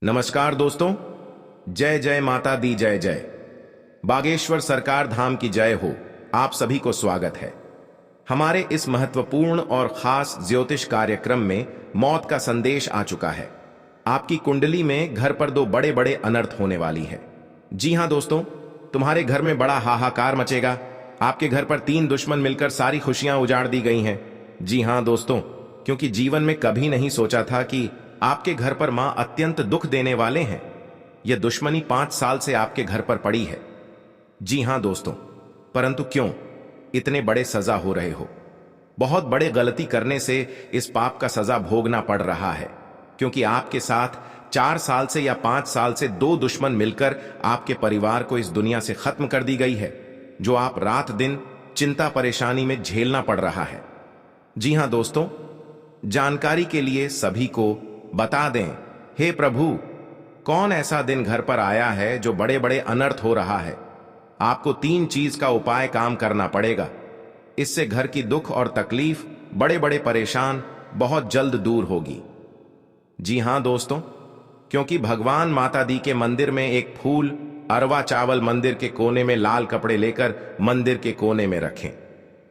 नमस्कार दोस्तों। जय जय माता दी जय जय। बागेश्वर सरकार धाम की जय हो। आप सभी को स्वागत है हमारे इस महत्वपूर्ण और खास ज्योतिष कार्यक्रम में। मौत का संदेश आ चुका है। आपकी कुंडली में घर पर दो बड़े बड़े अनर्थ होने वाली है। जी हां दोस्तों, तुम्हारे घर में बड़ा हाहाकार मचेगा। आपके घर पर 3 दुश्मन मिलकर सारी खुशियां उजाड़ दी गई हैं। जी हां दोस्तों, क्योंकि जीवन में कभी नहीं सोचा था कि आपके घर पर मां अत्यंत दुख देने वाले हैं। यह दुश्मनी 5 साल से आपके घर पर पड़ी है। जी हां दोस्तों, परंतु क्यों इतने बड़े सजा हो रहे हो? बहुत बड़े गलती करने से इस पाप का सजा भोगना पड़ रहा है, क्योंकि आपके साथ 4 साल से या 5 साल से 2 दुश्मन मिलकर आपके परिवार को इस दुनिया से खत्म कर दी गई है, जो आप रात दिन चिंता परेशानी में झेलना पड़ रहा है। जी हां दोस्तों, जानकारी के लिए सभी को बता दें, हे प्रभु, कौन ऐसा दिन घर पर आया है जो बड़े बड़े अनर्थ हो रहा है। आपको 3 चीज का उपाय काम करना पड़ेगा। इससे घर की दुख और तकलीफ, बड़े बड़े परेशान बहुत जल्द दूर होगी। जी हां दोस्तों, क्योंकि भगवान माता दी के मंदिर में एक फूल अरवा चावल मंदिर के कोने में लाल कपड़े लेकर मंदिर के कोने में रखें।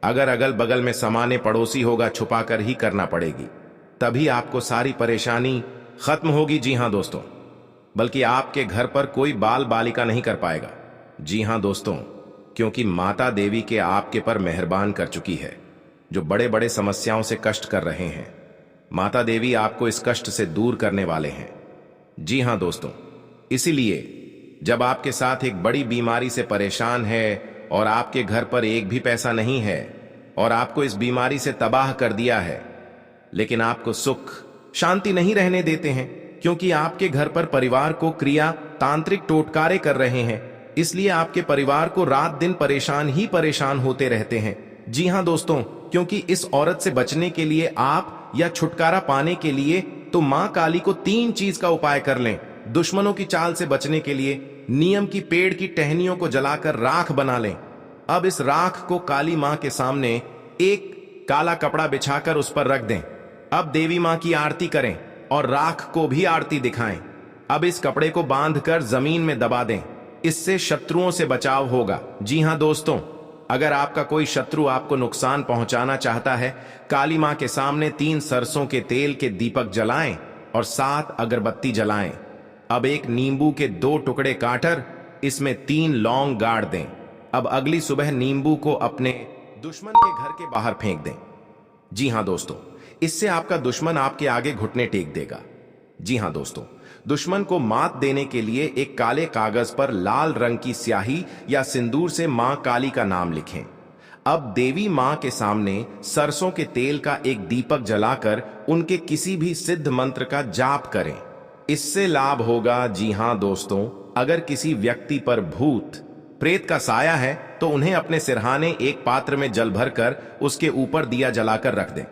अगर अगल बगल में समाने पड़ोसी होगा, छुपाकर ही करना पड़ेगी, तभी आपको सारी परेशानी खत्म होगी। जी हां दोस्तों, बल्कि आपके घर पर कोई बाल बालिका नहीं कर पाएगा। जी हां दोस्तों, क्योंकि माता देवी के आपके पर मेहरबान कर चुकी है, जो बड़े बड़े समस्याओं से कष्ट कर रहे हैं। माता देवी आपको इस कष्ट से दूर करने वाले हैं। जी हां दोस्तों, इसीलिए जब आपके साथ एक बड़ी बीमारी से परेशान है और आपके घर पर एक भी पैसा नहीं है और आपको इस बीमारी से तबाह कर दिया है, लेकिन आपको सुख शांति नहीं रहने देते हैं, क्योंकि आपके घर पर परिवार को क्रिया तांत्रिक टोटकारे कर रहे हैं। इसलिए आपके परिवार को रात दिन परेशान ही परेशान होते रहते हैं। जी हां दोस्तों, क्योंकि इस औरत से बचने के लिए आप या छुटकारा पाने के लिए तो मां काली को 3 चीज का उपाय कर लें। दुश्मनों की चाल से बचने के लिए नीम की पेड़ की टहनियों को जलाकर राख बना लें। अब इस राख को काली मां के सामने एक काला कपड़ा बिछाकर उस पर रख दें। अब देवी मां की आरती करें और राख को भी आरती दिखाएं। अब इस कपड़े को बांधकर जमीन में दबा दें। इससे शत्रुओं से बचाव होगा। जी हां दोस्तों, अगर आपका कोई शत्रु आपको नुकसान पहुंचाना चाहता है, काली मां के सामने 3 सरसों के तेल के दीपक जलाएं और 7 अगरबत्ती जलाएं। अब एक नींबू के 2 टुकड़े काटकर इसमें 3 लौंग गाड़ दें। अब अगली सुबह नींबू को अपने दुश्मन के घर के बाहर फेंक दें। जी हां दोस्तों, इससे आपका दुश्मन आपके आगे घुटने टेक देगा। जी हां दोस्तों, दुश्मन को मात देने के लिए एक काले कागज पर लाल रंग की स्याही या सिंदूर से मां काली का नाम लिखें। अब देवी मां के सामने सरसों के तेल का एक दीपक जलाकर उनके किसी भी सिद्ध मंत्र का जाप करें। इससे लाभ होगा। जी हां दोस्तों, अगर किसी व्यक्ति पर भूत प्रेत का साया है तो उन्हें अपने सिरहाने एक पात्र में जल भरकर उसके ऊपर दिया जलाकर रख दें।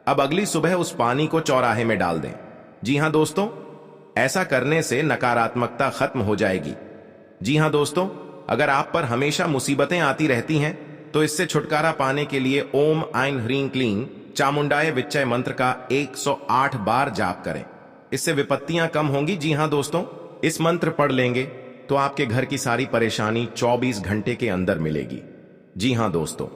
अब अगली सुबह उस पानी को चौराहे में डाल दें। जी हां दोस्तों, ऐसा करने से नकारात्मकता खत्म हो जाएगी। जी हां दोस्तों, अगर आप पर हमेशा मुसीबतें आती रहती हैं तो इससे छुटकारा पाने के लिए ओम ऐं ह्रीं क्लीं चामुंडाय विच्चय मंत्र का 108 बार जाप करें। इससे विपत्तियां कम होंगी। जी हां दोस्तों, इस मंत्र पढ़ लेंगे तो आपके घर की सारी परेशानी 24 घंटे के अंदर मिलेगी। जी हां दोस्तों,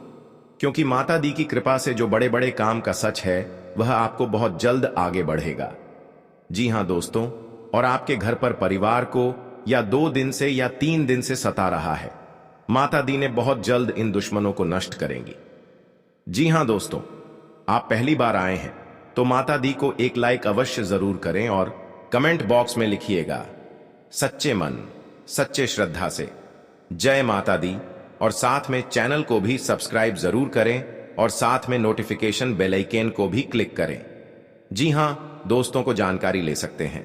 क्योंकि माता दी की कृपा से जो बड़े बड़े काम का सच है वह आपको बहुत जल्द आगे बढ़ेगा। जी हां दोस्तों, और आपके घर पर परिवार को या 2 दिन से या 3 दिन से सता रहा है, माता दी ने बहुत जल्द इन दुश्मनों को नष्ट करेंगी। जी हां दोस्तों, आप पहली बार आए हैं तो माता दी को एक लाइक अवश्य जरूर करें और कमेंट बॉक्स में लिखिएगा सच्चे मन सच्चे श्रद्धा से जय माता दी, और साथ में चैनल को भी सब्सक्राइब जरूर करें और साथ में नोटिफिकेशन बेल आइकन को भी क्लिक करें। जी हां दोस्तों, को जानकारी ले सकते हैं।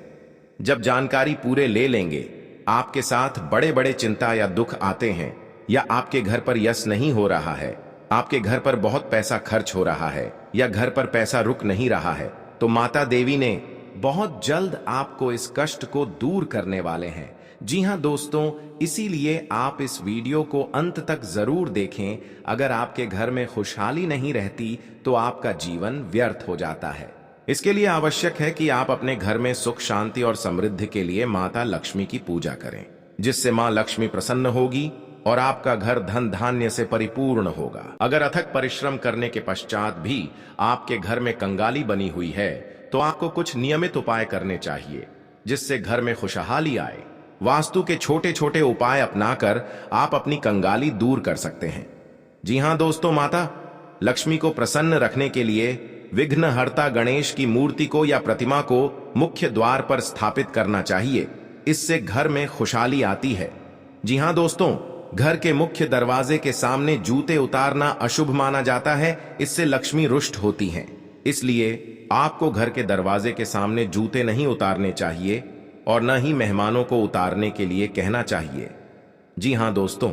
जब जानकारी पूरे ले लेंगे, आपके साथ बड़े बड़े चिंता या दुख आते हैं, या आपके घर पर यश नहीं हो रहा है, आपके घर पर बहुत पैसा खर्च हो रहा है, या घर पर पैसा रुक नहीं रहा है, तो माता देवी ने बहुत जल्द आपको इस कष्ट को दूर करने वाले हैं। जी हां दोस्तों, इसीलिए आप इस वीडियो को अंत तक जरूर देखें। अगर आपके घर में खुशहाली नहीं रहती तो आपका जीवन व्यर्थ हो जाता है। इसके लिए आवश्यक है कि आप अपने घर में सुख शांति और समृद्धि के लिए माता लक्ष्मी की पूजा करें, जिससे मां लक्ष्मी प्रसन्न होगी और आपका घर धन धान्य से परिपूर्ण होगा। अगर अथक परिश्रम करने के पश्चात भी आपके घर में कंगाली बनी हुई है तो आपको कुछ नियमित उपाय करने चाहिए, जिससे घर में खुशहाली आए। वास्तु के छोटे छोटे उपाय अपनाकर आप अपनी कंगाली दूर कर सकते हैं। जी हां दोस्तों, माता लक्ष्मी को प्रसन्न रखने के लिए विघ्नहर्ता गणेश की मूर्ति को या प्रतिमा को मुख्य द्वार पर स्थापित करना चाहिए। इससे घर में खुशहाली आती है। जी हां दोस्तों, घर के मुख्य दरवाजे के सामने जूते उतारना अशुभ माना जाता है। इससे लक्ष्मी रुष्ट होती हैं। इसलिए आपको घर के दरवाजे के सामने जूते नहीं उतारने चाहिए और न ही मेहमानों को उतारने के लिए कहना चाहिए। जी हां दोस्तों,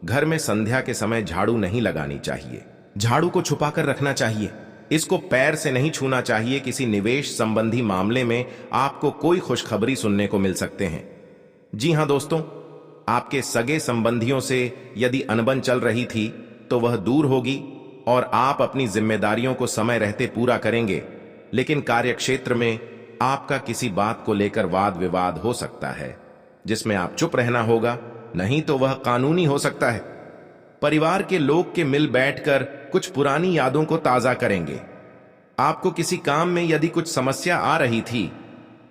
घर में संध्या के समय झाड़ू नहीं लगानी चाहिए। झाड़ू को छुपाकर रखना चाहिए। इसको पैर से नहीं छूना चाहिए। किसी निवेश संबंधी मामले में आपको कोई खुशखबरी सुनने को मिल सकते हैं। जी हां दोस्तों, आपके सगे संबंधियों से यदि अनबन चल रही थी तो वह दूर होगी और आप अपनी जिम्मेदारियों को समय रहते पूरा करेंगे। लेकिन कार्यक्षेत्र में आपका किसी बात को लेकर वाद विवाद हो सकता है, जिसमें आप चुप रहना होगा, नहीं तो वह कानूनी हो सकता है। परिवार के लोग के मिल बैठकर कुछ पुरानी यादों को ताजा करेंगे। आपको किसी काम में यदि कुछ समस्या आ रही थी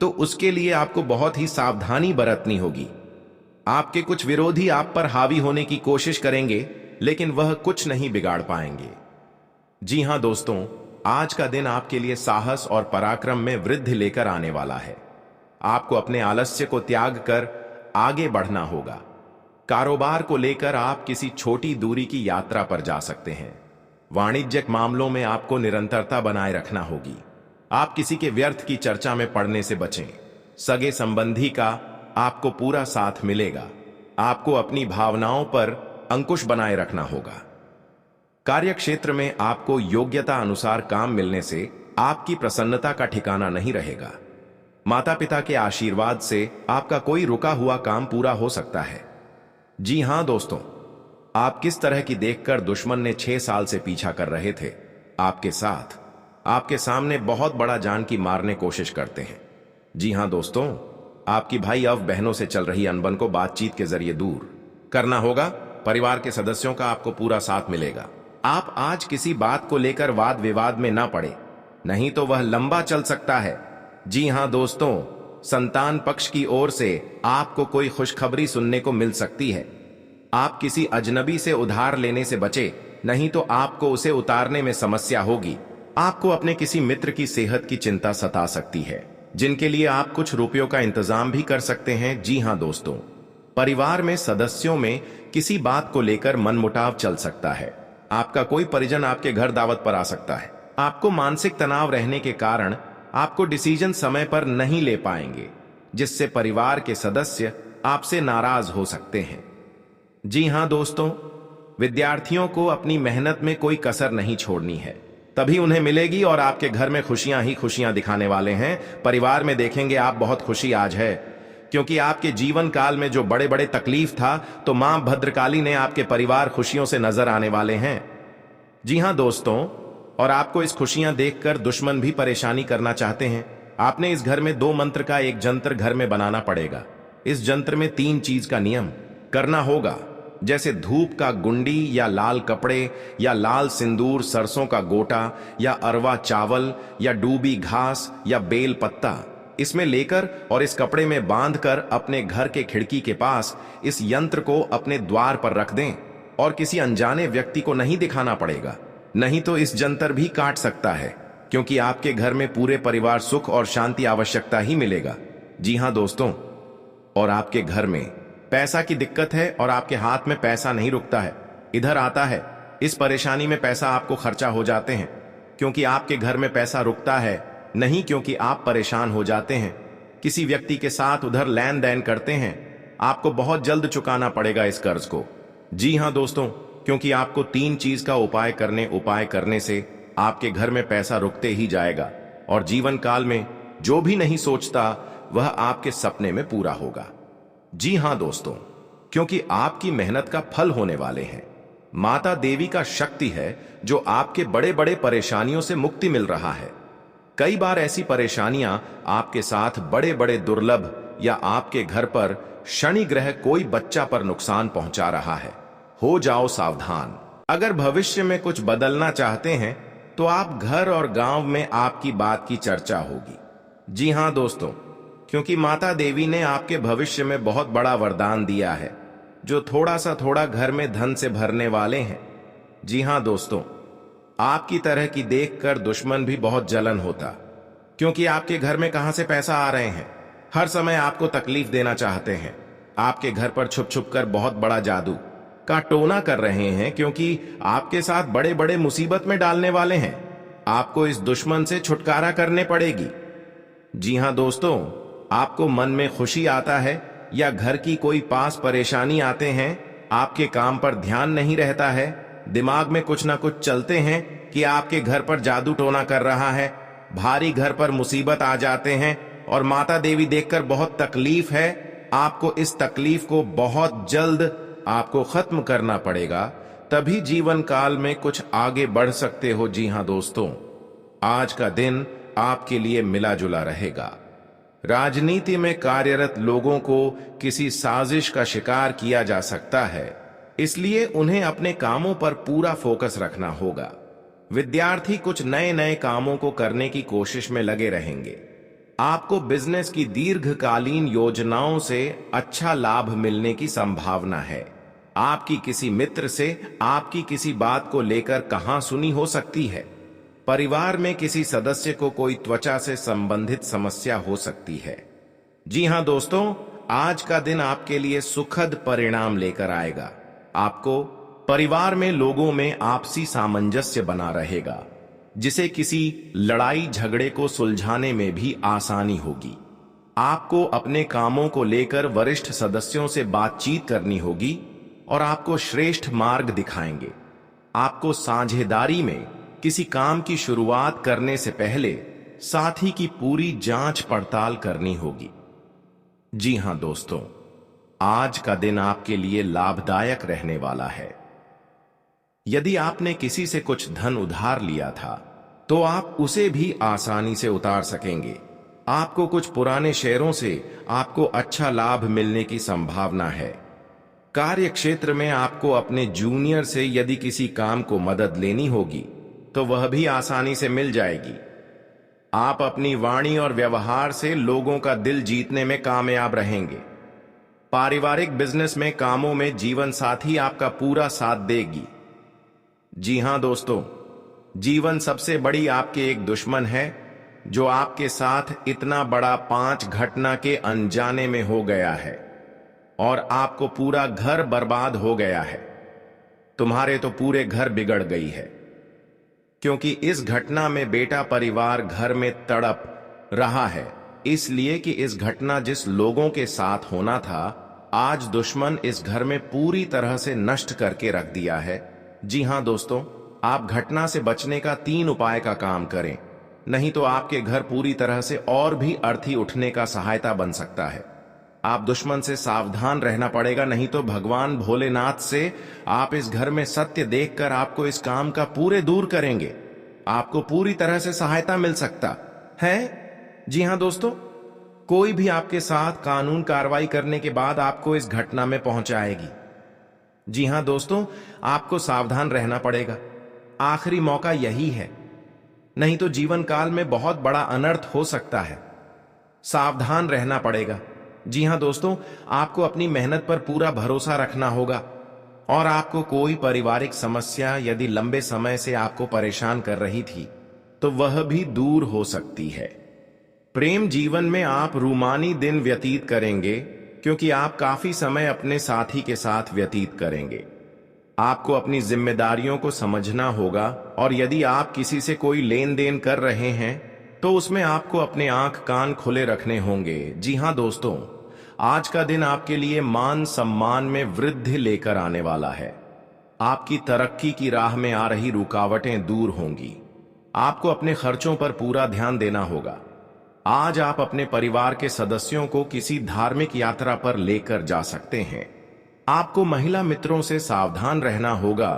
तो उसके लिए आपको बहुत ही सावधानी बरतनी होगी। आपके कुछ विरोधी आप पर हावी होने की कोशिश करेंगे, लेकिन वह कुछ नहीं बिगाड़ पाएंगे। जी हां दोस्तों, आज का दिन आपके लिए साहस और पराक्रम में वृद्धि लेकर आने वाला है। आपको अपने आलस्य को त्याग कर आगे बढ़ना होगा। कारोबार को लेकर आप किसी छोटी दूरी की यात्रा पर जा सकते हैं। वाणिज्यिक मामलों में आपको निरंतरता बनाए रखना होगी। आप किसी के व्यर्थ की चर्चा में पड़ने से बचें। सगे संबंधी का आपको पूरा साथ मिलेगा। आपको अपनी भावनाओं पर अंकुश बनाए रखना होगा। कार्यक्षेत्र में आपको योग्यता अनुसार काम मिलने से आपकी प्रसन्नता का ठिकाना नहीं रहेगा। माता पिता के आशीर्वाद से आपका कोई रुका हुआ काम पूरा हो सकता है। जी हां दोस्तों, आप किस तरह की देखकर दुश्मन ने 6 साल से पीछा कर रहे थे आपके साथ, आपके सामने बहुत बड़ा जान की मारने कोशिश करते हैं। जी हां दोस्तों, आपकी भाई अब बहनों से चल रही अनबन को बातचीत के जरिए दूर करना होगा। परिवार के सदस्यों का आपको पूरा साथ मिलेगा। आप आज किसी बात को लेकर वाद विवाद में ना पड़े, नहीं तो वह लंबा चल सकता है। जी हां दोस्तों, संतान पक्ष की ओर से आपको कोई खुशखबरी सुनने को मिल सकती है। आप किसी अजनबी से उधार लेने से बचे, नहीं तो आपको उसे उतारने में समस्या होगी। आपको अपने किसी मित्र की सेहत की चिंता सता सकती है, जिनके लिए आप कुछ रुपयों का इंतजाम भी कर सकते हैं। जी हां दोस्तों, परिवार में सदस्यों में किसी बात को लेकर मनमुटाव चल सकता है। आपका कोई परिजन आपके घर दावत पर आ सकता है। आपको मानसिक तनाव रहने के कारण आपको डिसीजन समय पर नहीं ले पाएंगे, जिससे परिवार के सदस्य आपसे नाराज हो सकते हैं। जी हां दोस्तों, विद्यार्थियों को अपनी मेहनत में कोई कसर नहीं छोड़नी है, तभी उन्हें मिलेगी और आपके घर में खुशियां ही खुशियां दिखाने वाले हैं। परिवार में देखेंगे आप बहुत खुशी आज है, क्योंकि आपके जीवन काल में जो बड़े बड़े तकलीफ था, तो मां भद्रकाली ने आपके परिवार खुशियों से नजर आने वाले हैं। जी हां दोस्तों, और आपको इस खुशियां देखकर दुश्मन भी परेशानी करना चाहते हैं। आपने इस घर में 2 मंत्र का एक जंत्र घर में बनाना पड़ेगा। इस जंत्र में 3 चीज का नियम करना होगा, जैसे धूप का गुंडी या लाल कपड़े या लाल सिंदूर, सरसों का गोटा या अरवा चावल या डूबी घास या बेल पत्ता इसमें लेकर और इस कपड़े में बांधकर अपने घर के खिड़की के पास इस यंत्र को अपने द्वार पर रख दें और किसी अनजाने व्यक्ति को नहीं दिखाना पड़ेगा, नहीं तो इस जंतर भी काट सकता है, क्योंकि आपके घर में पूरे परिवार सुख और शांति आवश्यकता ही मिलेगा। जी हां दोस्तों, और आपके घर में पैसा की दिक्कत है और आपके हाथ में पैसा नहीं रुकता है, इधर आता है। इस परेशानी में पैसा आपको खर्चा हो जाते हैं, क्योंकि आपके घर में पैसा रुकता है, नहीं क्योंकि आप परेशान हो जाते हैं। किसी व्यक्ति के साथ उधर लेन देन करते हैं, आपको बहुत जल्द चुकाना पड़ेगा इस कर्ज को। जी हां दोस्तों, क्योंकि आपको 3 चीज का उपाय करने से आपके घर में पैसा रुकते ही जाएगा और जीवन काल में जो भी नहीं सोचता वह आपके सपने में पूरा होगा। जी हां दोस्तों, क्योंकि आपकी मेहनत का फल होने वाले हैं। माता देवी का शक्ति है जो आपके बड़े बड़े परेशानियों से मुक्ति मिल रहा है। कई बार ऐसी परेशानियां आपके साथ बड़े बड़े दुर्लभ या आपके घर पर शनि ग्रह कोई बच्चा पर नुकसान पहुंचा रहा है। हो जाओ सावधान। अगर भविष्य में कुछ बदलना चाहते हैं तो आप घर और गांव में आपकी बात की चर्चा होगी। जी हां दोस्तों, क्योंकि माता देवी ने आपके भविष्य में बहुत बड़ा वरदान दिया है जो थोड़ा घर में धन से भरने वाले हैं। जी हां दोस्तों, आपकी तरह की देखकर दुश्मन भी बहुत जलन होता, क्योंकि आपके घर में कहां से पैसा आ रहे हैं। हर समय आपको तकलीफ देना चाहते हैं। आपके घर पर छुप छुप कर बहुत बड़ा जादू का टोना कर रहे हैं, क्योंकि आपके साथ बड़े बड़े मुसीबत में डालने वाले हैं। आपको इस दुश्मन से छुटकारा करने पड़ेगी। जी हां दोस्तों, आपको मन में खुशी आता है या घर की कोई पास परेशानी आते हैं, आपके काम पर ध्यान नहीं रहता है, दिमाग में कुछ ना कुछ चलते हैं कि आपके घर पर जादू टोना कर रहा है, भारी घर पर मुसीबत आ जाते हैं और माता देवी देखकर बहुत तकलीफ है। आपको इस तकलीफ को बहुत जल्द आपको खत्म करना पड़ेगा, तभी जीवन काल में कुछ आगे बढ़ सकते हो। जी हां दोस्तों, आज का दिन आपके लिए मिला जुला रहेगा। राजनीति में कार्यरत लोगों को किसी साजिश का शिकार किया जा सकता है, इसलिए उन्हें अपने कामों पर पूरा फोकस रखना होगा। विद्यार्थी कुछ नए नए कामों को करने की कोशिश में लगे रहेंगे। आपको बिजनेस की दीर्घकालीन योजनाओं से अच्छा लाभ मिलने की संभावना है। आपकी किसी मित्र से आपकी किसी बात को लेकर कहां सुनी हो सकती है। परिवार में किसी सदस्य को कोई त्वचा से संबंधित समस्या हो सकती है। जी हां दोस्तों, आज का दिन आपके लिए सुखद परिणाम लेकर आएगा। आपको परिवार में लोगों में आपसी सामंजस्य बना रहेगा, जिसे किसी लड़ाई झगड़े को सुलझाने में भी आसानी होगी। आपको अपने कामों को लेकर वरिष्ठ सदस्यों से बातचीत करनी होगी और आपको श्रेष्ठ मार्ग दिखाएंगे। आपको साझेदारी में किसी काम की शुरुआत करने से पहले साथी की पूरी जांच पड़ताल करनी होगी। जी हां दोस्तों, आज का दिन आपके लिए लाभदायक रहने वाला है। यदि आपने किसी से कुछ धन उधार लिया था तो आप उसे भी आसानी से उतार सकेंगे। आपको कुछ पुराने शेयरों से आपको अच्छा लाभ मिलने की संभावना है। कार्य क्षेत्र में आपको अपने जूनियर से यदि किसी काम को मदद लेनी होगी तो वह भी आसानी से मिल जाएगी। आप अपनी वाणी और व्यवहार से लोगों का दिल जीतने में कामयाब रहेंगे। पारिवारिक बिजनेस में कामों में जीवन साथी आपका पूरा साथ देगी। जी हां दोस्तों, जीवन सबसे बड़ी आपके एक दुश्मन है जो आपके साथ इतना बड़ा 5 घटना के अनजाने में हो गया है और आपको पूरा घर बर्बाद हो गया है। तुम्हारे तो पूरे घर बिगड़ गई है, क्योंकि इस घटना में बेटा परिवार घर में तड़प रहा है, इसलिए कि इस घटना जिस लोगों के साथ होना था, आज दुश्मन इस घर में पूरी तरह से नष्ट करके रख दिया है। जी हां दोस्तों, आप घटना से बचने का 3 उपाय का काम करें, नहीं तो आपके घर पूरी तरह से और भी अर्थी उठने का सहायता बन सकता है। आप दुश्मन से सावधान रहना पड़ेगा, नहीं तो भगवान भोलेनाथ से आप इस घर में सत्य देखकर आपको इस काम का पूरे दूर करेंगे। आपको पूरी तरह से सहायता मिल सकता है। जी हां दोस्तों, कोई भी आपके साथ कानून कार्रवाई करने के बाद आपको इस घटना में पहुंचाएगी। जी हां दोस्तों, आपको सावधान रहना पड़ेगा। आखिरी मौका यही है, नहीं तो जीवन काल में बहुत बड़ा अनर्थ हो सकता है। सावधान रहना पड़ेगा। जी हां दोस्तों, आपको अपनी मेहनत पर पूरा भरोसा रखना होगा और आपको कोई पारिवारिक समस्या यदि लंबे समय से आपको परेशान कर रही थी तो वह भी दूर हो सकती है। प्रेम जीवन में आप रूमानी दिन व्यतीत करेंगे, क्योंकि आप काफी समय अपने साथी के साथ व्यतीत करेंगे। आपको अपनी जिम्मेदारियों को समझना होगा और यदि आप किसी से कोई लेन देन कर रहे हैं तो उसमें आपको अपने आंख कान खुले रखने होंगे। जी हां दोस्तों, आज का दिन आपके लिए मान सम्मान में वृद्धि लेकर आने वाला है। आपकी तरक्की की राह में आ रही रुकावटें दूर होंगी। आपको अपने खर्चों पर पूरा ध्यान देना होगा। आज आप अपने परिवार के सदस्यों को किसी धार्मिक यात्रा पर लेकर जा सकते हैं। आपको महिला मित्रों से सावधान रहना होगा,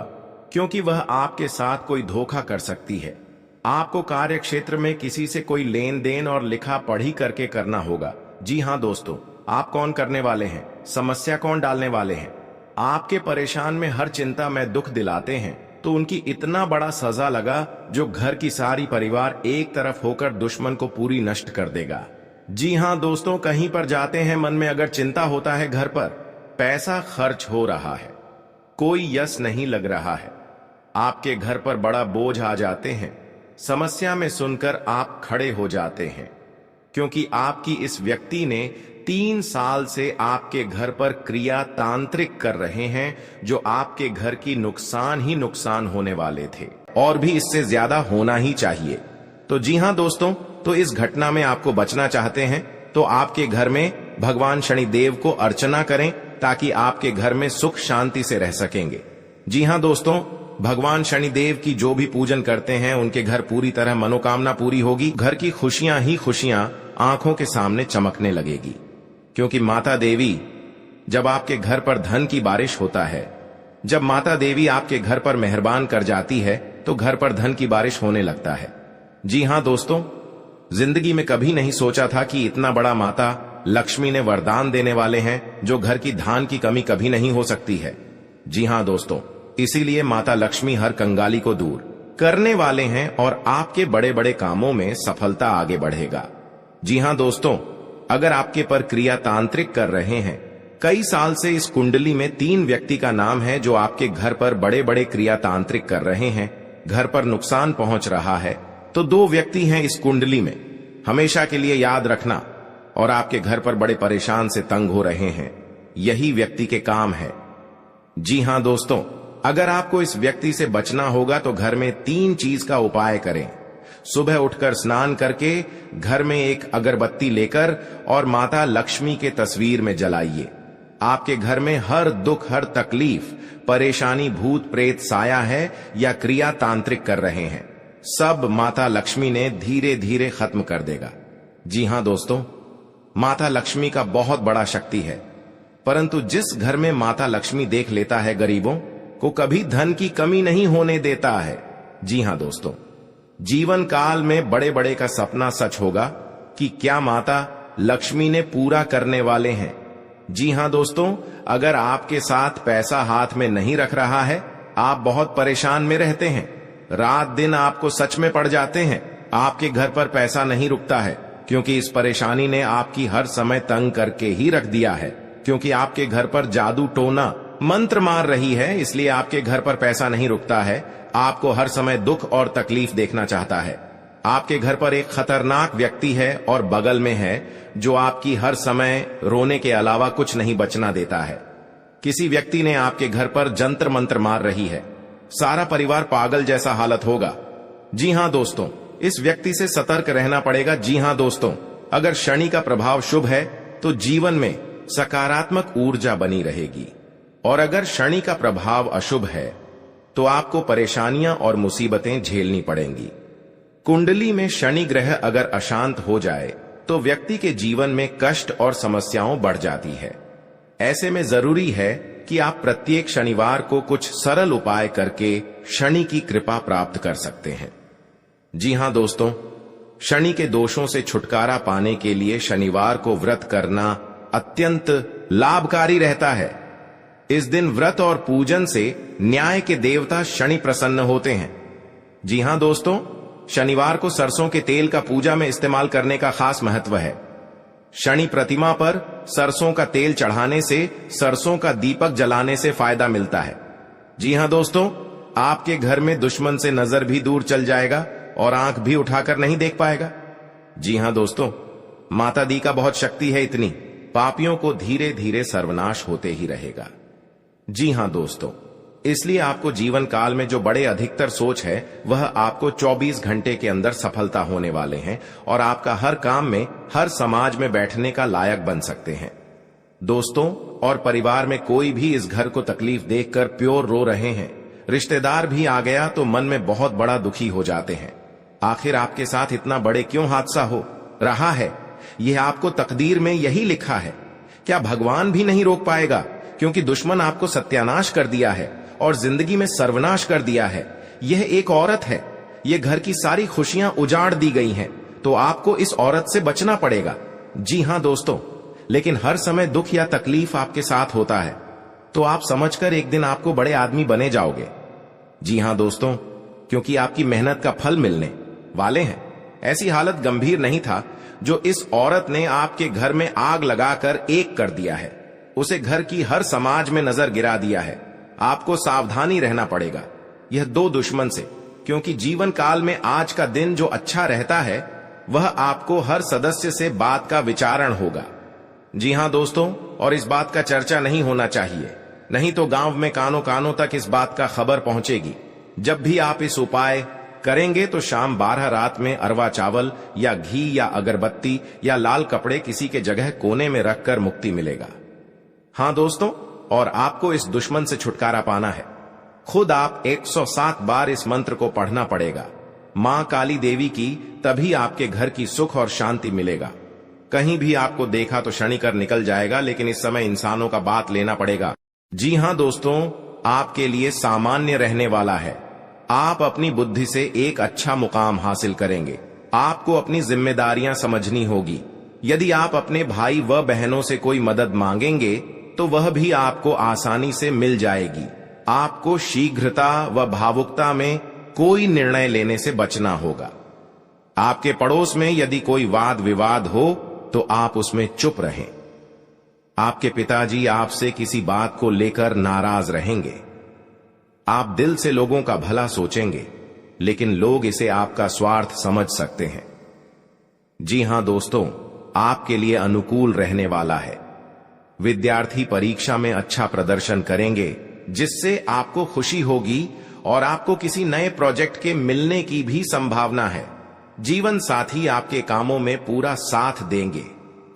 क्योंकि वह आपके साथ कोई धोखा कर सकती है। आपको कार्य क्षेत्र में किसी से कोई लेन देन और लिखा पढ़ी करके करना होगा। जी हाँ दोस्तों, आप कौन करने वाले हैं, समस्या कौन डालने वाले हैं। आपके परेशान में हर चिंता में दुख दिलाते हैं तो उनकी इतना बड़ा सजा लगा जो घर की सारी परिवार एक तरफ होकर दुश्मन को पूरी नष्ट कर देगा। जी हाँ दोस्तों, कहीं पर जाते हैं मन में अगर चिंता होता है, घर पर पैसा खर्च हो रहा है, कोई यश नहीं लग रहा है, आपके घर पर बड़ा बोझ आ जाते हैं, समस्या में सुनकर आप खड़े हो जाते हैं क्योंकि आपकी इस व्यक्ति ने 3 साल से आपके घर पर क्रिया तांत्रिक कर रहे हैं जो आपके घर की नुकसान ही नुकसान होने वाले थे और भी इससे ज्यादा होना ही चाहिए। तो जी हाँ दोस्तों, तो इस घटना में आपको बचना चाहते हैं तो आपके घर में भगवान शनिदेव को अर्चना करें ताकि आपके घर में सुख शांति से रह सकेंगे। जी हाँ दोस्तों, भगवान शनिदेव की जो भी पूजन करते हैं उनके घर पूरी तरह मनोकामना पूरी होगी, घर की खुशियां ही खुशियां आंखों के सामने चमकने लगेगी। क्योंकि माता देवी जब आपके घर पर धन की बारिश होता है, जब माता देवी आपके घर पर मेहरबान कर जाती है तो घर पर धन की बारिश होने लगता है। जी हाँ दोस्तों, जिंदगी में कभी नहीं सोचा था कि इतना बड़ा माता लक्ष्मी ने वरदान देने वाले हैं जो घर की धान की कमी कभी नहीं हो सकती है। जी हाँ दोस्तों, इसीलिए माता लक्ष्मी हर कंगाली को दूर करने वाले हैं और आपके बड़े बड़े कामों में सफलता आगे बढ़ेगा। जी हाँ दोस्तों, अगर आपके पर क्रिया तांत्रिक कर रहे हैं, कई साल से इस कुंडली में 3 व्यक्ति का नाम है जो आपके घर पर बड़े बड़े क्रिया तांत्रिक कर रहे हैं, घर पर नुकसान पहुंच रहा है, तो 2 व्यक्ति हैं इस कुंडली में, हमेशा के लिए याद रखना। और आपके घर पर बड़े परेशान से तंग हो रहे हैं, यही व्यक्ति के काम है। जी हाँ दोस्तों, अगर आपको इस व्यक्ति से बचना होगा तो घर में 3 चीज का उपाय करें। सुबह उठकर स्नान करके घर में एक अगरबत्ती लेकर और माता लक्ष्मी के तस्वीर में जलाइए। आपके घर में हर दुख, हर तकलीफ, परेशानी, भूत प्रेत साया है या क्रिया तांत्रिक कर रहे हैं, सब माता लक्ष्मी ने धीरे धीरे खत्म कर देगा। जी हाँ दोस्तों, माता लक्ष्मी का बहुत बड़ा शक्ति है, परंतु जिस घर में माता लक्ष्मी देख लेता है गरीबों को कभी धन की कमी नहीं होने देता है। जी हाँ दोस्तों, जीवन काल में बड़े बड़े का सपना सच होगा कि क्या माता लक्ष्मी ने पूरा करने वाले हैं। जी हाँ दोस्तों, अगर आपके साथ पैसा हाथ में नहीं रख रहा है, आप बहुत परेशान में रहते हैं, रात दिन आपको सच में पड़ जाते हैं, आपके घर पर पैसा नहीं रुकता है क्योंकि इस परेशानी ने आपकी हर समय तंग करके ही रख दिया है, क्योंकि आपके घर पर जादू टोना मंत्र मार रही है, इसलिए आपके घर पर पैसा नहीं रुकता है, आपको हर समय दुख और तकलीफ देखना चाहता है। आपके घर पर एक खतरनाक व्यक्ति है और बगल में है जो आपकी हर समय रोने के अलावा कुछ नहीं बचना देता है। किसी व्यक्ति ने आपके घर पर जंतर मंत्र मार रही है, सारा परिवार पागल जैसा हालत होगा। जी हाँ दोस्तों, इस व्यक्ति से सतर्क रहना पड़ेगा। जी हाँ दोस्तों, अगर शनि का प्रभाव शुभ है तो जीवन में सकारात्मक ऊर्जा बनी रहेगी और अगर शनि का प्रभाव अशुभ है तो आपको परेशानियां और मुसीबतें झेलनी पड़ेंगी। कुंडली में शनि ग्रह अगर अशांत हो जाए तो व्यक्ति के जीवन में कष्ट और समस्याओं बढ़ जाती है। ऐसे में जरूरी है कि आप प्रत्येक शनिवार को कुछ सरल उपाय करके शनि की कृपा प्राप्त कर सकते हैं। जी हाँ दोस्तों, शनि के दोषों से छुटकारा पाने के लिए शनिवार को व्रत करना अत्यंत लाभकारी रहता है। इस दिन व्रत और पूजन से न्याय के देवता शनि प्रसन्न होते हैं। जी हाँ दोस्तों, शनिवार को सरसों के तेल का पूजा में इस्तेमाल करने का खास महत्व है। शनि प्रतिमा पर सरसों का तेल चढ़ाने से, सरसों का दीपक जलाने से फायदा मिलता है। जी हाँ दोस्तों, आपके घर में दुश्मन से नजर भी दूर चल जाएगा और आंख भी उठाकर नहीं देख पाएगा। जी हाँ दोस्तों, माता दी का बहुत शक्ति है, इतनी पापियों को धीरे धीरे सर्वनाश होते ही रहेगा। जी हाँ दोस्तों, इसलिए आपको जीवन काल में जो बड़े अधिकतर सोच है वह आपको 24 घंटे के अंदर सफलता होने वाले हैं और आपका हर काम में, हर समाज में बैठने का लायक बन सकते हैं। दोस्तों और परिवार में कोई भी इस घर को तकलीफ देखकर प्योर रो रहे हैं, रिश्तेदार भी आ गया तो मन में बहुत बड़ा दुखी हो जाते हैं। आखिर आपके साथ इतना बड़े क्यों हादसा हो रहा है, यह आपको तकदीर में यही लिखा है। क्या भगवान भी नहीं रोक पाएगा? क्योंकि दुश्मन आपको सत्यानाश कर दिया है और जिंदगी में सर्वनाश कर दिया है। यह एक औरत है ये घर की सारी खुशियां उजाड़ दी गई हैं, तो आपको इस औरत से बचना पड़ेगा। जी हां दोस्तों, लेकिन हर समय दुख या तकलीफ आपके साथ होता है, तो आप समझकर एक दिन आपको बड़े आदमी बने जाओगे। जी हां दोस्तों, क्योंकि आपकी मेहनत का फल मिलने वाले हैं। ऐसी हालत गंभीर नहीं था जो इस औरत ने आपके घर में आग लगाकर एक कर दिया है। उसे घर की हर समाज में नजर गिरा दिया है। आपको सावधानी रहना पड़ेगा यह दो दुश्मन से, क्योंकि जीवन काल में आज का दिन जो अच्छा रहता है वह आपको हर सदस्य से बात का विचारण होगा। जी हां दोस्तों, और इस बात का चर्चा नहीं होना चाहिए, नहीं तो गांव में कानों कानों तक इस बात का खबर पहुंचेगी। जब भी आप इस उपाय करेंगे तो शाम 12 रात में अरवा चावल या घी या अगरबत्ती या लाल कपड़े किसी के जगह कोने में रखकर मुक्ति मिलेगा। हां दोस्तों, और आपको इस दुश्मन से छुटकारा पाना है। खुद आप 107 बार इस मंत्र को पढ़ना पड़ेगा। मां काली देवी की, तभी आपके घर की सुख और शांति मिलेगा। कहीं भी आपको देखा तो क्षणिकर निकल जाएगा, लेकिन इस समय इंसानों का बात लेना पड़ेगा। जी हां दोस्तों, आपके लिए सामान्य रहने वाला है। आप अपनी बुद्धि से एक अच्छा मुकाम हासिल करेंगे। आपको अपनी जिम्मेदारियां समझनी होगी। यदि आप अपने भाई व बहनों से कोई मदद मांगेंगे तो वह भी आपको आसानी से मिल जाएगी। आपको शीघ्रता व भावुकता में कोई निर्णय लेने से बचना होगा। आपके पड़ोस में यदि कोई वाद विवाद हो तो आप उसमें चुप रहें। आपके पिताजी आपसे किसी बात को लेकर नाराज रहेंगे। आप दिल से लोगों का भला सोचेंगे, लेकिन लोग इसे आपका स्वार्थ समझ सकते हैं। जी हां दोस्तों, आपके लिए अनुकूल रहने वाला है। विद्यार्थी परीक्षा में अच्छा प्रदर्शन करेंगे, जिससे आपको खुशी होगी और आपको किसी नए प्रोजेक्ट के मिलने की भी संभावना है। जीवन साथी आपके कामों में पूरा साथ देंगे।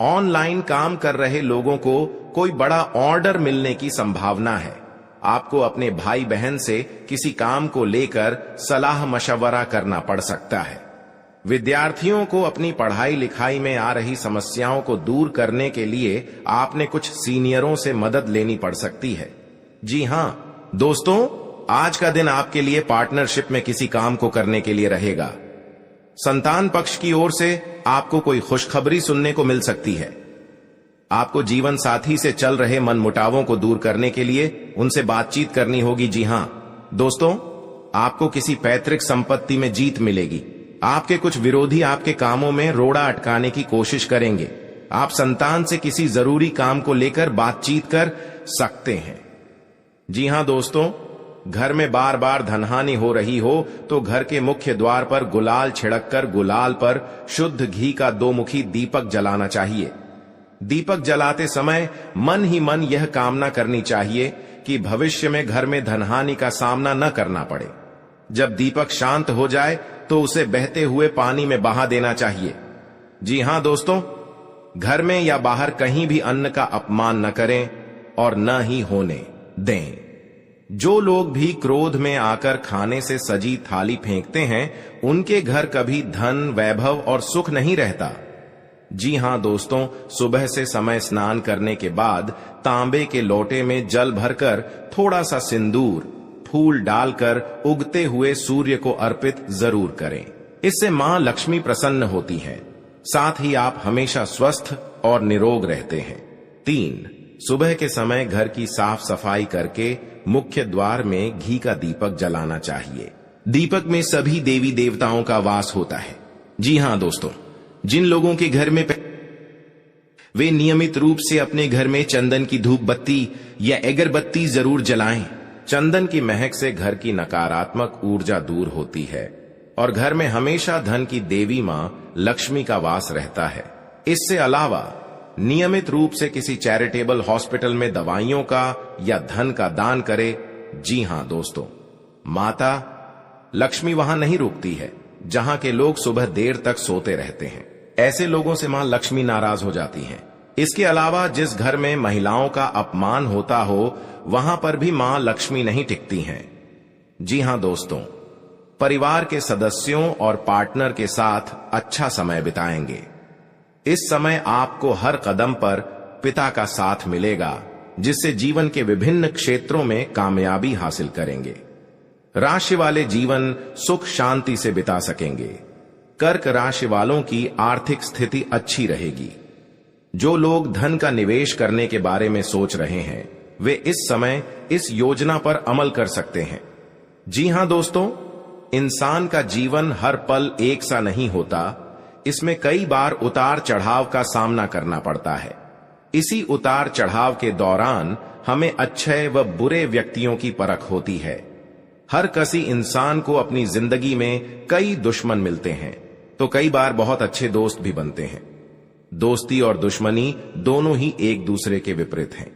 ऑनलाइन काम कर रहे लोगों को कोई बड़ा ऑर्डर मिलने की संभावना है। आपको अपने भाई बहन से किसी काम को लेकर सलाह मशवरा करना पड़ सकता है। विद्यार्थियों को अपनी पढ़ाई लिखाई में आ रही समस्याओं को दूर करने के लिए आपने कुछ सीनियरों से मदद लेनी पड़ सकती है। जी हां दोस्तों, आज का दिन आपके लिए पार्टनरशिप में किसी काम को करने के लिए रहेगा। संतान पक्ष की ओर से आपको कोई खुशखबरी सुनने को मिल सकती है। आपको जीवन साथी से चल रहे मनमुटावों को दूर करने के लिए उनसे बातचीत करनी होगी। जी हां दोस्तों, आपको किसी पैतृक संपत्ति में जीत मिलेगी। आपके कुछ विरोधी आपके कामों में रोड़ा अटकाने की कोशिश करेंगे। आप संतान से किसी जरूरी काम को लेकर बातचीत कर सकते हैं। जी हां दोस्तों, घर में बार बार धनहानि हो रही हो तो घर के मुख्य द्वार पर गुलाल छिड़ककर गुलाल पर शुद्ध घी का 2 मुखी दीपक जलाना चाहिए। दीपक जलाते समय मन ही मन यह कामना करनी चाहिए कि भविष्य में घर में धनहानि का सामना न करना पड़े। जब दीपक शांत हो जाए तो उसे बहते हुए पानी में बहा देना चाहिए। जी हां दोस्तों, घर में या बाहर कहीं भी अन्न का अपमान न करें और न ही होने दें। जो लोग भी क्रोध में आकर खाने से सजी थाली फेंकते हैं, उनके घर कभी धन, वैभव और सुख नहीं रहता। जी हां दोस्तों, सुबह से समय स्नान करने के बाद तांबे के लोटे में जल भरकर थोड़ा सा सिंदूर, फूल डालकर उगते हुए सूर्य को अर्पित जरूर करें। इससे मां लक्ष्मी प्रसन्न होती हैं। साथ ही आप हमेशा स्वस्थ और निरोग रहते हैं। 3, सुबह के समय घर की साफ सफाई करके मुख्य द्वार में घी का दीपक जलाना चाहिए। दीपक में सभी देवी देवताओं का वास होता है। जी हां दोस्तों, जिन लोगों के घर में वे नियमित रूप से अपने घर में चंदन की धूप बत्ती या अगरबत्ती जरूर जलाएं। चंदन की महक से घर की नकारात्मक ऊर्जा दूर होती है और घर में हमेशा धन की देवी मां लक्ष्मी का वास रहता है। इससे अलावा नियमित रूप से किसी चैरिटेबल हॉस्पिटल में दवाइयों का या धन का दान करे। जी हां दोस्तों, माता लक्ष्मी वहां नहीं रुकती है जहां के लोग सुबह देर तक सोते रहते हैं। ऐसे लोगों से मां लक्ष्मी नाराज हो जाती हैं। इसके अलावा जिस घर में महिलाओं का अपमान होता हो, वहां पर भी मां लक्ष्मी नहीं टिकती हैं। जी हां दोस्तों, परिवार के सदस्यों और पार्टनर के साथ अच्छा समय बिताएंगे। इस समय आपको हर कदम पर पिता का साथ मिलेगा, जिससे जीवन के विभिन्न क्षेत्रों में कामयाबी हासिल करेंगे। राशि वाले जीवन सुख शांति से बिता सकेंगे। कर्क राशि वालों की आर्थिक स्थिति अच्छी रहेगी। जो लोग धन का निवेश करने के बारे में सोच रहे हैं वे इस समय इस योजना पर अमल कर सकते हैं। जी हां दोस्तों, इंसान का जीवन हर पल एक सा नहीं होता, इसमें कई बार उतार चढ़ाव का सामना करना पड़ता है। इसी उतार चढ़ाव के दौरान हमें अच्छे व बुरे व्यक्तियों की परख होती है। हर किसी इंसान को अपनी जिंदगी में कई दुश्मन मिलते हैं तो कई बार बहुत अच्छे दोस्त भी बनते हैं। दोस्ती और दुश्मनी दोनों ही एक दूसरे के विपरीत हैं।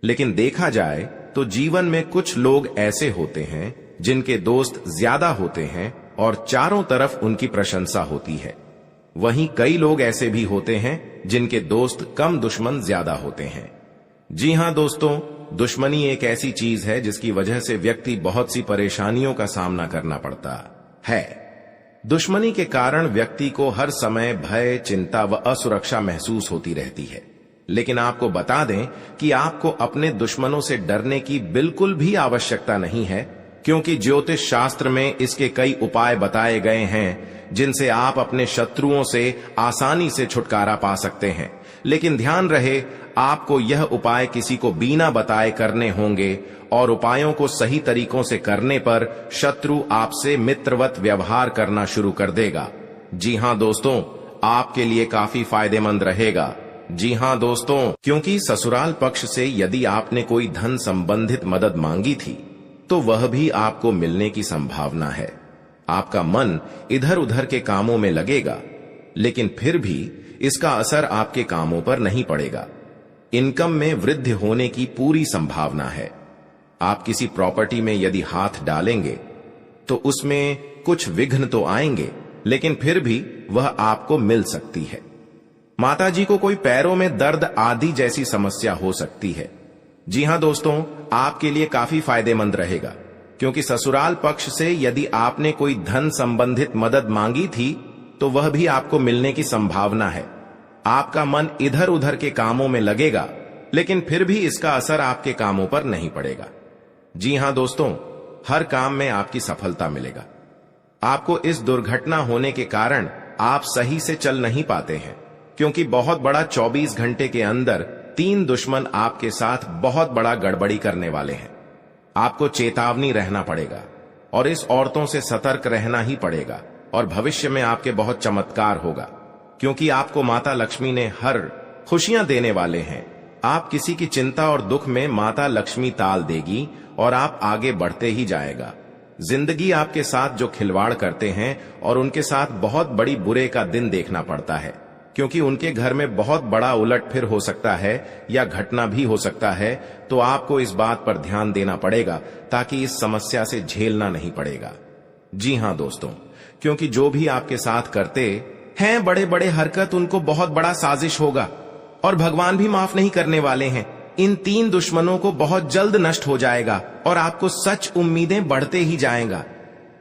लेकिन देखा जाए तो जीवन में कुछ लोग ऐसे होते हैं जिनके दोस्त ज्यादा होते हैं और चारों तरफ उनकी प्रशंसा होती है। वहीं कई लोग ऐसे भी होते हैं जिनके दोस्त कम, दुश्मन ज्यादा होते हैं। जी हां दोस्तों, दुश्मनी एक ऐसी चीज है जिसकी वजह से व्यक्ति बहुत सी परेशानियों का सामना करना पड़ता है। दुश्मनी के कारण व्यक्ति को हर समय भय, चिंता व असुरक्षा महसूस होती रहती है। लेकिन आपको बता दें कि आपको अपने दुश्मनों से डरने की बिल्कुल भी आवश्यकता नहीं है, क्योंकि ज्योतिष शास्त्र में इसके कई उपाय बताए गए हैं जिनसे आप अपने शत्रुओं से आसानी से छुटकारा पा सकते हैं। लेकिन ध्यान रहे, आपको यह उपाय किसी को बिना बताए करने होंगे और उपायों को सही तरीकों से करने पर शत्रु आपसे मित्रवत व्यवहार करना शुरू कर देगा। जी हां दोस्तों, आपके लिए काफी फायदेमंद रहेगा। जी हां दोस्तों, क्योंकि ससुराल पक्ष से यदि आपने कोई धन संबंधित मदद मांगी थी तो वह भी आपको मिलने की संभावना है। आपका मन इधर उधर के कामों में लगेगा, लेकिन फिर भी इसका असर आपके कामों पर नहीं पड़ेगा। इनकम में वृद्धि होने की पूरी संभावना है। आप किसी प्रॉपर्टी में यदि हाथ डालेंगे तो उसमें कुछ विघ्न तो आएंगे, लेकिन फिर भी वह आपको मिल सकती है। माताजी को कोई पैरों में दर्द आदि जैसी समस्या हो सकती है। जी हां दोस्तों, आपके लिए काफी फायदेमंद रहेगा, क्योंकि ससुराल पक्ष से यदि आपने कोई धन संबंधित मदद मांगी थी तो वह भी आपको मिलने की संभावना है। आपका मन इधर उधर के कामों में लगेगा, लेकिन फिर भी इसका असर आपके कामों पर नहीं पड़ेगा। जी हां दोस्तों, हर काम में आपकी सफलता मिलेगा। आपको इस दुर्घटना होने के कारण आप सही से चल नहीं पाते हैं, क्योंकि बहुत बड़ा 24 घंटे के अंदर 3 दुश्मन आपके साथ बहुत बड़ा गड़बड़ी करने वाले हैं। आपको चेतावनी रहना पड़ेगा और इस औरतों से सतर्क रहना ही पड़ेगा, और भविष्य में आपके बहुत चमत्कार होगा, क्योंकि आपको माता लक्ष्मी ने हर खुशियां देने वाले हैं। आप किसी की चिंता और दुख में माता लक्ष्मी ताल देगी और आप आगे बढ़ते ही जाएगा। जिंदगी आपके साथ जो खिलवाड़ करते हैं और उनके साथ बहुत बड़ी बुरे का दिन देखना पड़ता है, क्योंकि उनके घर में बहुत बड़ा उलटफेर हो सकता है या घटना भी हो सकता है। तो आपको इस बात पर ध्यान देना पड़ेगा ताकि इस समस्या से झेलना नहीं पड़ेगा। जी हां दोस्तों, क्योंकि जो भी आपके साथ करते हैं बड़े बड़े हरकत, उनको बहुत बड़ा साजिश होगा और भगवान भी माफ नहीं करने वाले हैं। इन 3 दुश्मनों को बहुत जल्द नष्ट हो जाएगा और आपको सच उम्मीदें बढ़ते ही जाएगा।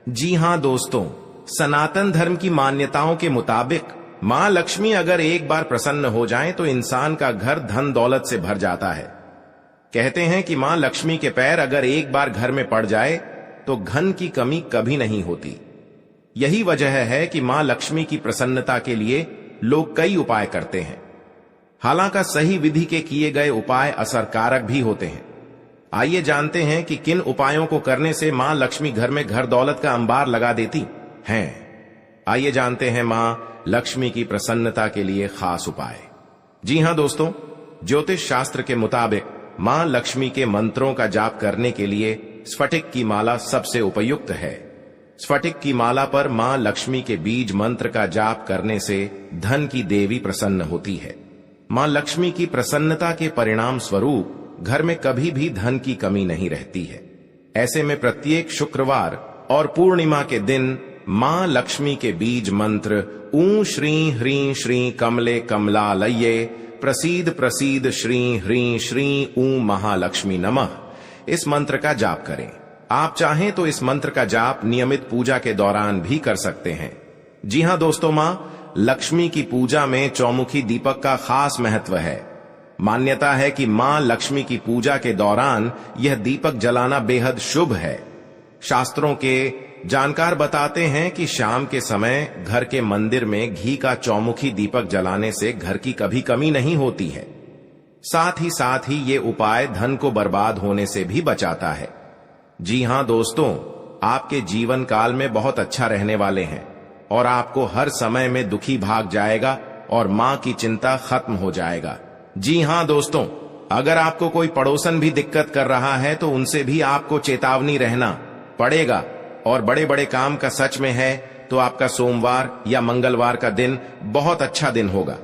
जी हां दोस्तों, सनातन धर्म की मान्यताओं के मुताबिक मां लक्ष्मी अगर एक बार प्रसन्न हो जाए तो इंसान का घर धन दौलत से भर जाता है। कहते हैं कि मां लक्ष्मी के पैर अगर एक बार घर में पड़ जाए तो धन की कमी कभी नहीं होती। यही वजह है कि मां लक्ष्मी की प्रसन्नता के लिए लोग कई उपाय करते हैं। हालांकि सही विधि के किए गए उपाय असरकारक भी होते हैं। आइए जानते हैं कि किन उपायों को करने से मां लक्ष्मी घर में घर दौलत का अंबार लगा देती हैं। आइए जानते हैं मां लक्ष्मी की प्रसन्नता के लिए खास उपाय। जी हां दोस्तों, ज्योतिष शास्त्र के मुताबिक मां लक्ष्मी के मंत्रों का जाप करने के लिए स्फटिक की माला सबसे उपयुक्त है। स्फटिक की माला पर मां लक्ष्मी के बीज मंत्र का जाप करने से धन की देवी प्रसन्न होती है। मां लक्ष्मी की प्रसन्नता के परिणाम स्वरूप घर में कभी भी धन की कमी नहीं रहती है। ऐसे में प्रत्येक शुक्रवार और पूर्णिमा के दिन मां लक्ष्मी के बीज मंत्र ऊ श्री ह्रीं श्री कमले कमलालये प्रसीद प्रसीद श्री ह्रीं श्री ऊ महालक्ष्मी नमः, इस मंत्र का जाप करें। आप चाहें तो इस मंत्र का जाप नियमित पूजा के दौरान भी कर सकते हैं। जी हां दोस्तों, मां लक्ष्मी की पूजा में चौमुखी दीपक का खास महत्व है। मान्यता है कि मां लक्ष्मी की पूजा के दौरान यह दीपक जलाना बेहद शुभ है। शास्त्रों के जानकार बताते हैं कि शाम के समय घर के मंदिर में घी का चौमुखी दीपक जलाने से घर की कभी कमी नहीं होती है। साथ ही ये उपाय धन को बर्बाद होने से भी बचाता है। जी हां दोस्तों, आपके जीवन काल में बहुत अच्छा रहने वाले हैं और आपको हर समय में दुखी भाग जाएगा और मां की चिंता खत्म हो जाएगा। जी हां दोस्तों, अगर आपको कोई पड़ोसन भी दिक्कत कर रहा है तो उनसे भी आपको चेतावनी रहना पड़ेगा। और बड़े बड़े काम का सच में है तो आपका सोमवार या मंगलवार का दिन बहुत अच्छा दिन होगा।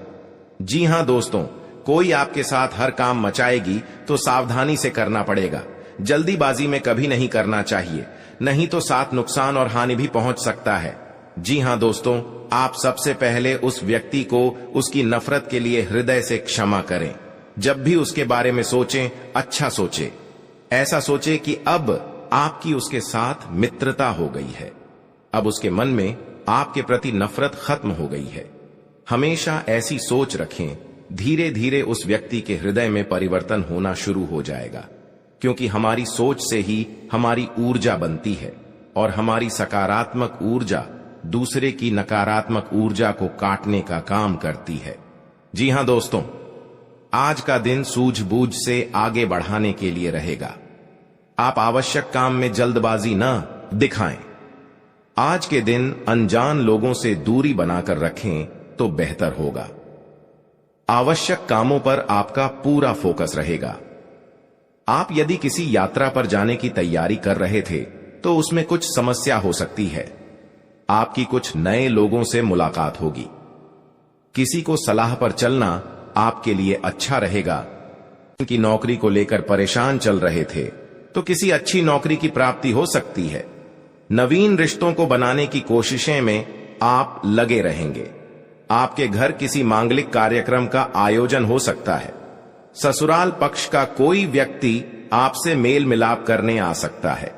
जी हां दोस्तों, कोई आपके साथ हर काम मचाएगी तो सावधानी से करना पड़ेगा। जल्दीबाजी में कभी नहीं करना चाहिए, नहीं तो साथ नुकसान और हानि भी पहुंच सकता है। जी हां दोस्तों, आप सबसे पहले उस व्यक्ति को उसकी नफरत के लिए हृदय से क्षमा करें। जब भी उसके बारे में सोचें, अच्छा सोचें। ऐसा सोचें कि अब आपकी उसके साथ मित्रता हो गई है, अब उसके मन में आपके प्रति नफरत खत्म हो गई है। हमेशा ऐसी सोच रखें, धीरे धीरे उस व्यक्ति के हृदय में परिवर्तन होना शुरू हो जाएगा, क्योंकि हमारी सोच से ही हमारी ऊर्जा बनती है और हमारी सकारात्मक ऊर्जा दूसरे की नकारात्मक ऊर्जा को काटने का काम करती है। जी हां दोस्तों, आज का दिन सूझबूझ से आगे बढ़ाने के लिए रहेगा। आप आवश्यक काम में जल्दबाजी न दिखाएं। आज के दिन अनजान लोगों से दूरी बनाकर रखें तो बेहतर होगा। आवश्यक कामों पर आपका पूरा फोकस रहेगा। आप यदि किसी यात्रा पर जाने की तैयारी कर रहे थे तो उसमें कुछ समस्या हो सकती है। आपकी कुछ नए लोगों से मुलाकात होगी। किसी को सलाह पर चलना आपके लिए अच्छा रहेगा। उनकी नौकरी को लेकर परेशान चल रहे थे तो किसी अच्छी नौकरी की प्राप्ति हो सकती है। नवीन रिश्तों को बनाने की कोशिशें में आप लगे रहेंगे। आपके घर किसी मांगलिक कार्यक्रम का आयोजन हो सकता है। ससुराल पक्ष का कोई व्यक्ति आपसे मेल मिलाप करने आ सकता है।